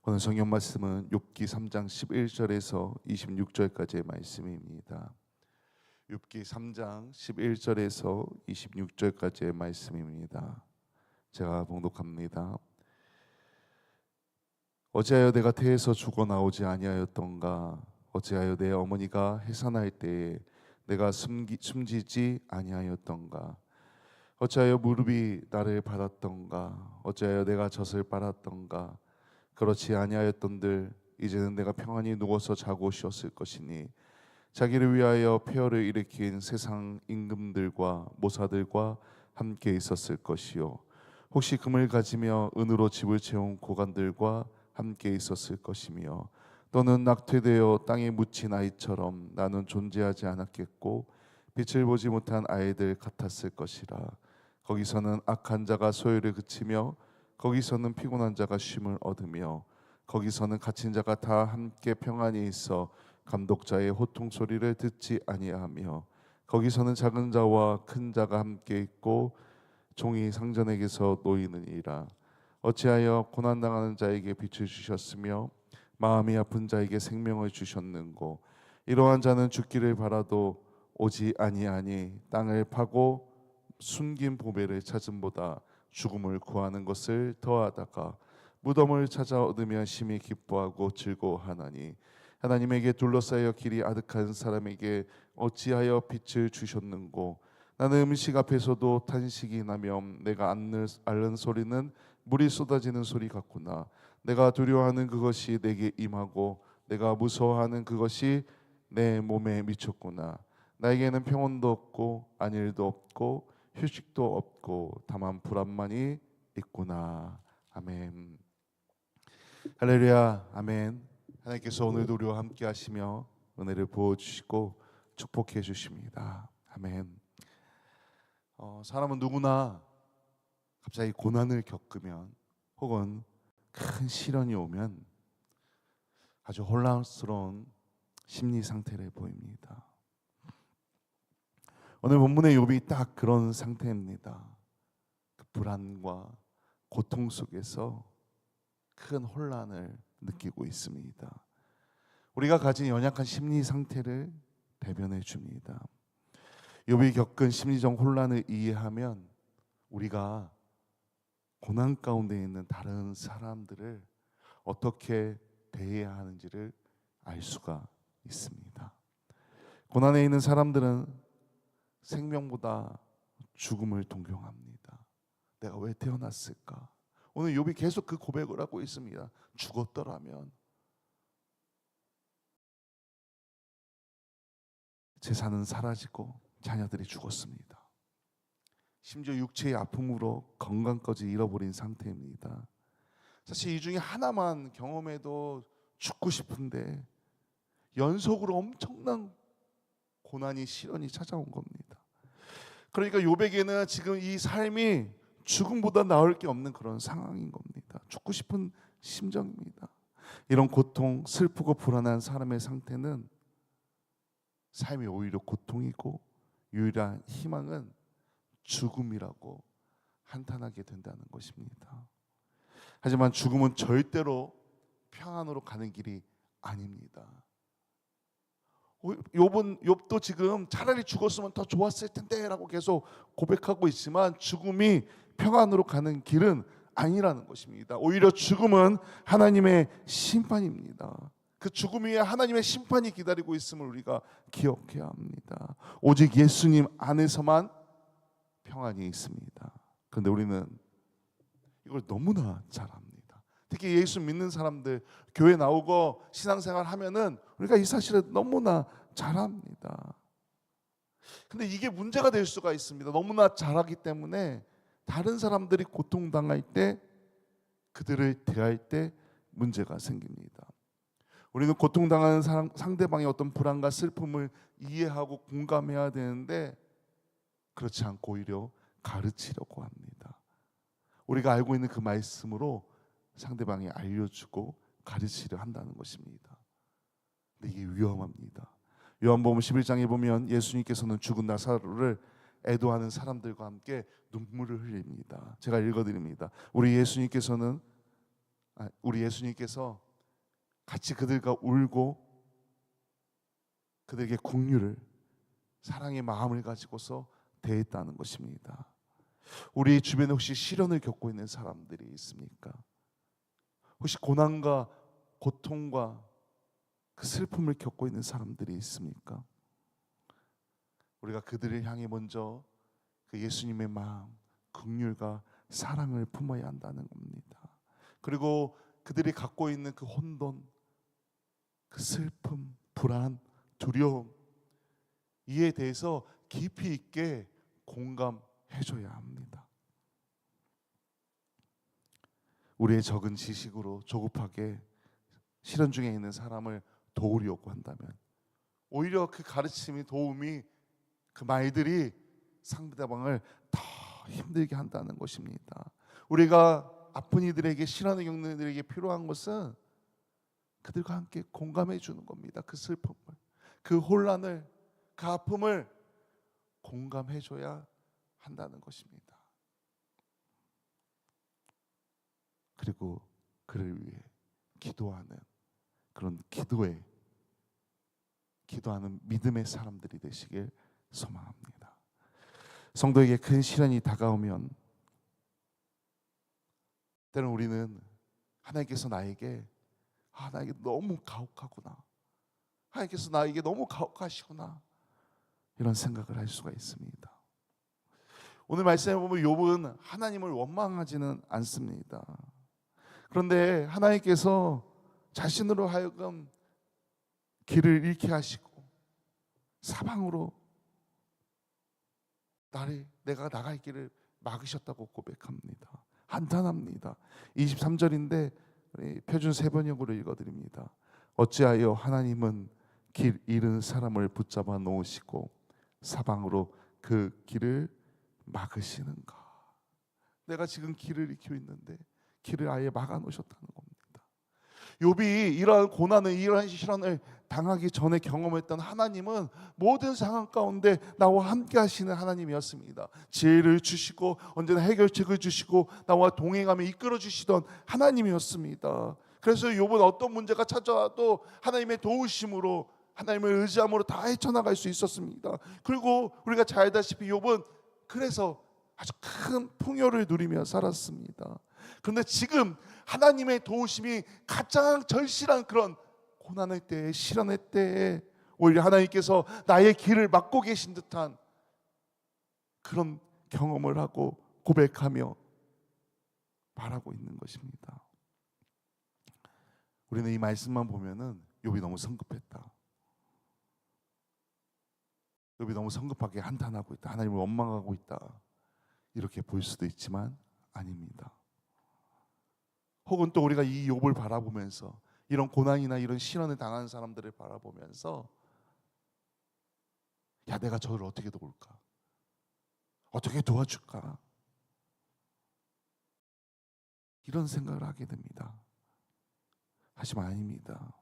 오늘 성경 말씀은 욥기 3장 11절에서 26절까지의 말씀입니다. 욥기 3장 11절에서 26절까지의 말씀입니다. 제가 봉독합니다. 어찌하여 내가 태에서 죽어 나오지 아니하였던가? 어찌하여 내 어머니가 해산할 때에 내가 숨지지 아니하였던가? 어찌하여 무릎이 나를 받았던가? 어찌하여 내가 젖을 빨았던가? 그렇지 아니하였던들 이제는 내가 평안히 누워서 자고 쉬었을 것이니 자기를 위하여 폐허를 일으킨 세상 임금들과 모사들과 함께 있었을 것이요 혹시 금을 가지며 은으로 집을 채운 고관들과 함께 있었을 것이며 또는 낙태되어 땅에 묻힌 아이처럼 나는 존재하지 않았겠고 빛을 보지 못한 아이들 같았을 것이라. 거기서는 악한 자가 소유를 그치며 거기서는 피곤한 자가 쉼을 얻으며 거기서는 갇힌 자가 다 함께 평안히 있어 감독자의 호통 소리를 듣지 아니하며 거기서는 작은 자와 큰 자가 함께 있고 종이 상전에게서 놓이느니라. 어찌하여 고난당하는 자에게 빛을 주셨으며 마음이 아픈 자에게 생명을 주셨는고 이러한 자는 죽기를 바라도 오지 아니하니 땅을 파고 숨긴 보배를 찾음보다 죽음을 구하는 것을 더하다가 무덤을 찾아 얻으면 심히 기뻐하고 즐거워하나니 하나님에게 둘러싸여 길이 아득한 사람에게 어찌하여 빛을 주셨는고 나는 음식 앞에서도 탄식이 나며 내가 앓는 소리는 물이 쏟아지는 소리 같구나. 내가 두려워하는 그것이 내게 임하고 내가 무서워하는 그것이 내 몸에 미쳤구나. 나에게는 평온도 없고 안일도 없고 휴식도 없고 다만 불안만이 있구나. 아멘. 할렐루야. 아멘. 하나님께서 오늘도 우리와 함께 하시며 은혜를 부어주시고 축복해 주십니다. 아멘. 사람은 누구나 갑자기 고난을 겪으면 혹은 큰 시련이 오면 아주 혼란스러운 심리 상태를 보입니다. 오늘 본문의 욥이 딱 그런 상태입니다. 그 불안과 고통 속에서 큰 혼란을 느끼고 있습니다. 우리가 가진 연약한 심리 상태를 대변해 줍니다. 욥이 겪은 심리적 혼란을 이해하면 우리가 고난 가운데 있는 다른 사람들을 어떻게 대해야 하는지를 알 수가 있습니다. 고난에 있는 사람들은 생명보다 죽음을 동경합니다. 내가 왜 태어났을까? 오늘 욥이 계속 그 고백을 하고 있습니다. 죽었더라면 재산은 사라지고 자녀들이 죽었습니다. 심지어 육체의 아픔으로 건강까지 잃어버린 상태입니다. 사실 이 중에 하나만 경험해도 죽고 싶은데 연속으로 엄청난 고난이 시련이 찾아온 겁니다. 그러니까 욥에게는 지금 이 삶이 죽음보다 나을 게 없는 그런 상황인 겁니다. 죽고 싶은 심정입니다. 이런 고통, 슬프고 불안한 사람의 상태는 삶이 오히려 고통이고 유일한 희망은 죽음이라고 한탄하게 된다는 것입니다. 하지만 죽음은 절대로 평안으로 가는 길이 아닙니다. 욥도 지금 차라리 죽었으면 더 좋았을 텐데라고 계속 고백하고 있지만 죽음이 평안으로 가는 길은 아니라는 것입니다. 오히려 죽음은 하나님의 심판입니다. 그 죽음 위에 하나님의 심판이 기다리고 있음을 우리가 기억해야 합니다. 오직 예수님 안에서만 평안이 있습니다. 그런데 우리는 이걸 너무나 잘 압니다. 특히 예수 믿는 사람들 교회 나오고 신앙생활 하면은 우리가 이 사실을 너무나 잘 압니다. 근데 이게 문제가 될 수가 있습니다. 너무나 잘하기 때문에 다른 사람들이 고통당할 때 그들을 대할 때 문제가 생깁니다. 우리는 고통당하는 상대방의 어떤 불안과 슬픔을 이해하고 공감해야 되는데 그렇지 않고 오히려 가르치려고 합니다. 우리가 알고 있는 그 말씀으로 상대방이 알려주고 가르치려 한다는 것입니다. 근데 이게 위험합니다. 요한복음 11장에 보면 예수님께서는 죽은 나사로를 애도하는 사람들과 함께 눈물을 흘립니다. 제가 읽어드립니다. 우리 예수님께서는 우리 예수님께서 같이 그들과 울고 그들에게 긍휼을, 사랑의 마음을 가지고서 대했다는 것입니다. 우리 주변에 혹시 시련을 겪고 있는 사람들이 있습니까? 혹시 고난과 고통과 그 슬픔을 겪고 있는 사람들이 있습니까? 우리가 그들을 향해 먼저 그 예수님의 마음, 긍휼과 사랑을 품어야 한다는 겁니다. 그리고 그들이 갖고 있는 그 혼돈, 그 슬픔, 불안, 두려움, 이에 대해서 깊이 있게 공감해줘야 합니다. 우리의 적은 지식으로 조급하게 시련 중에 있는 사람을 도우려고 한다면 오히려 그 가르침이, 도움이, 그 말들이 상대방을 더 힘들게 한다는 것입니다. 우리가 아픈 이들에게, 시련을 겪는 이들에게 필요한 것은 그들과 함께 공감해 주는 겁니다. 그 슬픔을, 그 혼란을, 그 아픔을 공감해 줘야 한다는 것입니다. 그리고 그를 위해 기도하는 그런 기도하는 믿음의 사람들이 되시길 소망합니다. 성도에게 큰 시련이 다가오면 때로는 우리는 하나님께서 나에게 너무 가혹하구나, 하나님께서 나에게 너무 가혹하시구나, 이런 생각을 할 수가 있습니다. 오늘 말씀에 보면 욥은 하나님을 원망하지는 않습니다. 그런데 하나님께서 자신으로 하여금 길을 잃게 하시고 사방으로 내가 나갈 길을 막으셨다고 고백합니다. 한탄합니다. 23절인데 표준 세번역으로 읽어드립니다. 어찌하여 하나님은 길 잃은 사람을 붙잡아 놓으시고 사방으로 그 길을 막으시는가? 내가 지금 길을 잃고 있는데 길을 아예 막아 놓으셨다는 겁니다. 욥이 이러한 고난을, 이러한 시련을 당하기 전에 경험했던 하나님은 모든 상황 가운데 나와 함께 하시는 하나님이었습니다. 지혜를 주시고 언제나 해결책을 주시고 나와 동행하며 이끌어 주시던 하나님이었습니다. 그래서 욥은 어떤 문제가 찾아와도 하나님의 도우심으로, 하나님을 의지함으로 다 헤쳐나갈 수 있었습니다. 그리고 우리가 잘 알다시피 욥은 그래서 아주 큰 풍요를 누리며 살았습니다. 그런데 지금 하나님의 도우심이 가장 절실한 그런 고난의 때에, 시련의 때에 오히려 하나님께서 나의 길을 막고 계신 듯한 그런 경험을 하고 고백하며 말하고 있는 것입니다. 우리는 이 말씀만 보면은 욥이 너무 성급했다, 욥이 너무 성급하게 한탄하고 있다, 하나님을 원망하고 있다, 이렇게 볼 수도 있지만 아닙니다. 혹은 또 우리가 이 욥을 바라보면서, 이런 고난이나 이런 시련을 당하는 사람들을 바라보면서 내가 저를 어떻게 도울까? 어떻게 도와줄까? 이런 생각을 하게 됩니다. 하지만 아닙니다.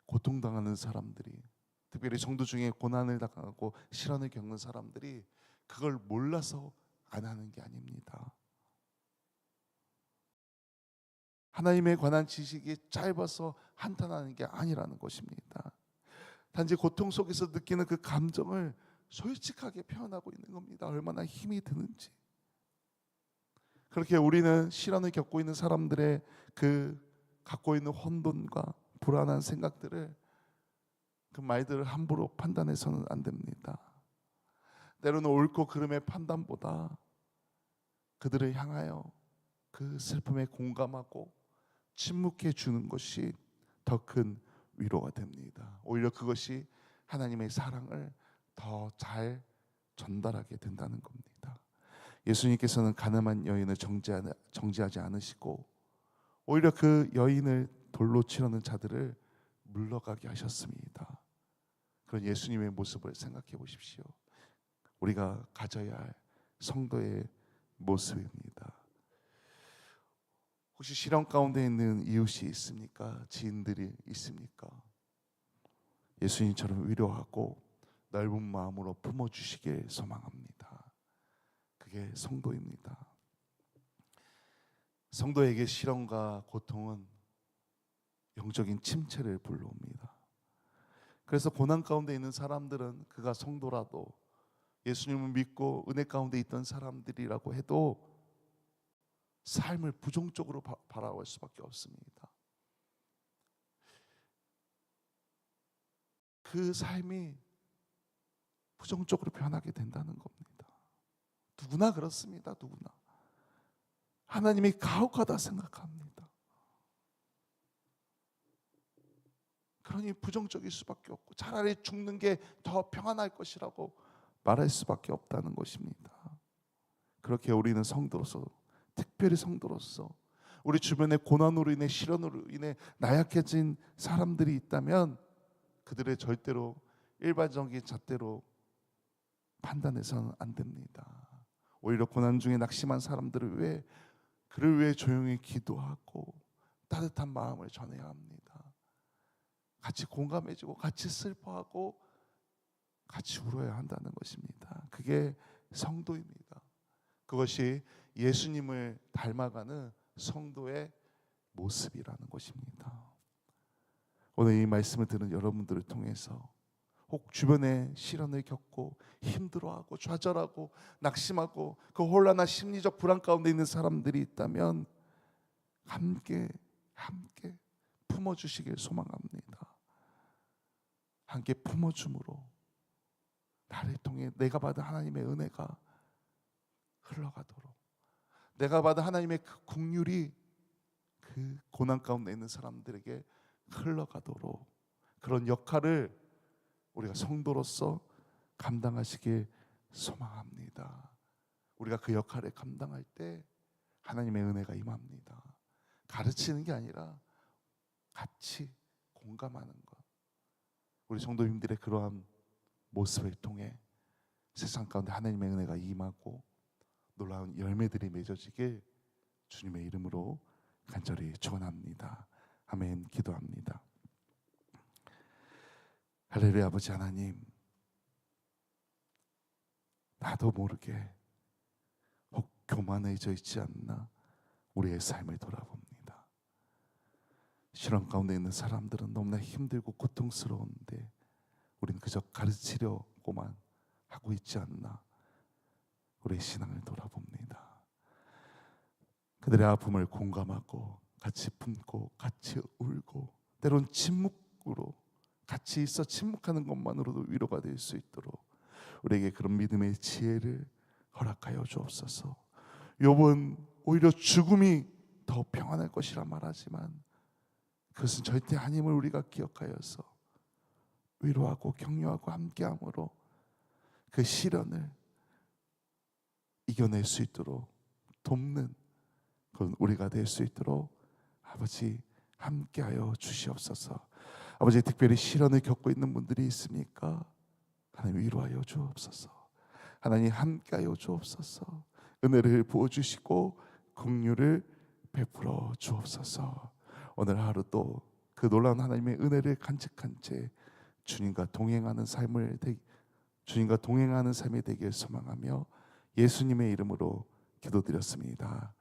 고통당하는 사람들이, 특별히 성도 중에 고난을 당하고 시련을 겪는 사람들이 그걸 몰라서 안 하는 게 아닙니다. 하나님에 관한 지식이 짧아서 한탄하는 게 아니라는 것입니다. 단지 고통 속에서 느끼는 그 감정을 솔직하게 표현하고 있는 겁니다. 얼마나 힘이 드는지. 그렇게 우리는 시련을 겪고 있는 사람들의 그 갖고 있는 혼돈과 불안한 생각들을, 그 말들을 함부로 판단해서는 안 됩니다. 때로는 옳고 그름의 판단보다 그들을 향하여 그 슬픔에 공감하고 침묵해 주는 것이 더 큰 위로가 됩니다. 오히려 그것이 하나님의 사랑을 더 잘 전달하게 된다는 겁니다. 예수님께서는 가늠한 여인을 정죄하지 않으시고 오히려 그 여인을 돌로 치려는 자들을 물러가게 하셨습니다. 그런 예수님의 모습을 생각해 보십시오. 우리가 가져야 할 성도의 모습입니다. 혹시 시련 가운데 있는 이웃이 있습니까? 지인들이 있습니까? 예수님처럼 위로하고 넓은 마음으로 품어주시길 소망합니다. 그게 성도입니다. 성도에게 시련과 고통은 영적인 침체를 불러옵니다. 그래서 고난 가운데 있는 사람들은 그가 성도라도 예수님을 믿고 은혜 가운데 있던 사람들이라고 해도 삶을 부정적으로 바라볼 수밖에 없습니다. 그 삶이 부정적으로 변하게 된다는 겁니다. 누구나 그렇습니다. 누구나. 하나님이 가혹하다 생각합니다. 그러니 부정적일 수밖에 없고 차라리 죽는 게 더 평안할 것이라고 말할 수밖에 없다는 것입니다. 그렇게 우리는 성도로서, 특별히 성도로서 우리 주변에 고난으로 인해 시련으로 인해 나약해진 사람들이 있다면 그들의 절대로 일반적인 잣대로 판단해서는 안 됩니다. 오히려 고난 중에 낙심한 사람들을 위해 그를 위해 조용히 기도하고 따뜻한 마음을 전해야 합니다. 같이 공감해주고 같이 슬퍼하고 같이 울어야 한다는 것입니다. 그게 성도입니다. 그것이 예수님을 닮아가는 성도의 모습이라는 것입니다. 오늘 이 말씀을 들은 여러분들을 통해서 혹 주변에 시련을 겪고 힘들어하고 좌절하고 낙심하고 그 혼란한 심리적 불안 가운데 있는 사람들이 있다면 함께 품어주시길 소망합니다. 함께 품어줌으로 나를 통해 내가 받은 하나님의 은혜가 흘러가도록, 내가 받은 하나님의 그 긍휼이 그 고난 가운데 있는 사람들에게 흘러가도록 그런 역할을 우리가 성도로서 감당하시길 소망합니다. 우리가 그 역할을 감당할 때 하나님의 은혜가 임합니다. 가르치는 게 아니라 같이 공감하는 것. 우리 성도님들의 그러한 모습을 통해 세상 가운데 하나님의 은혜가 임하고 놀라운 열매들이 맺어지길 주님의 이름으로 간절히 축원합니다. 아멘. 기도합니다. 할렐루야. 아버지 하나님, 나도 모르게 혹 교만해져 있지 않나 우리의 삶을 돌아봅니다. 시련 가운데 있는 사람들은 너무나 힘들고 고통스러운데 우리는 그저 가르치려고만 하고 있지 않나 우리의 신앙을 돌아봅니다. 그들의 아픔을 공감하고 같이 품고 같이 울고 때론 침묵으로 같이 있어 침묵하는 것만으로도 위로가 될 수 있도록 우리에게 그런 믿음의 지혜를 허락하여 주옵소서. 욥은 오히려 죽음이 더 평안할 것이라 말하지만 그것은 절대 아님을 우리가 기억하여서 위로하고 격려하고 함께함으로 그 시련을 이겨낼 수 있도록 돕는 그런 우리가 될 수 있도록 아버지 함께하여 주시옵소서. 아버지, 특별히 시련을 겪고 있는 분들이 있습니까? 하나님 위로하여 주옵소서. 하나님 함께하여 주옵소서. 은혜를 부어주시고 긍휼을 베풀어 주옵소서. 오늘 하루 또 그 놀라운 하나님의 은혜를 간직한 채 주님과 동행하는 삶이 되길 소망하며 예수님의 이름으로 기도드렸습니다.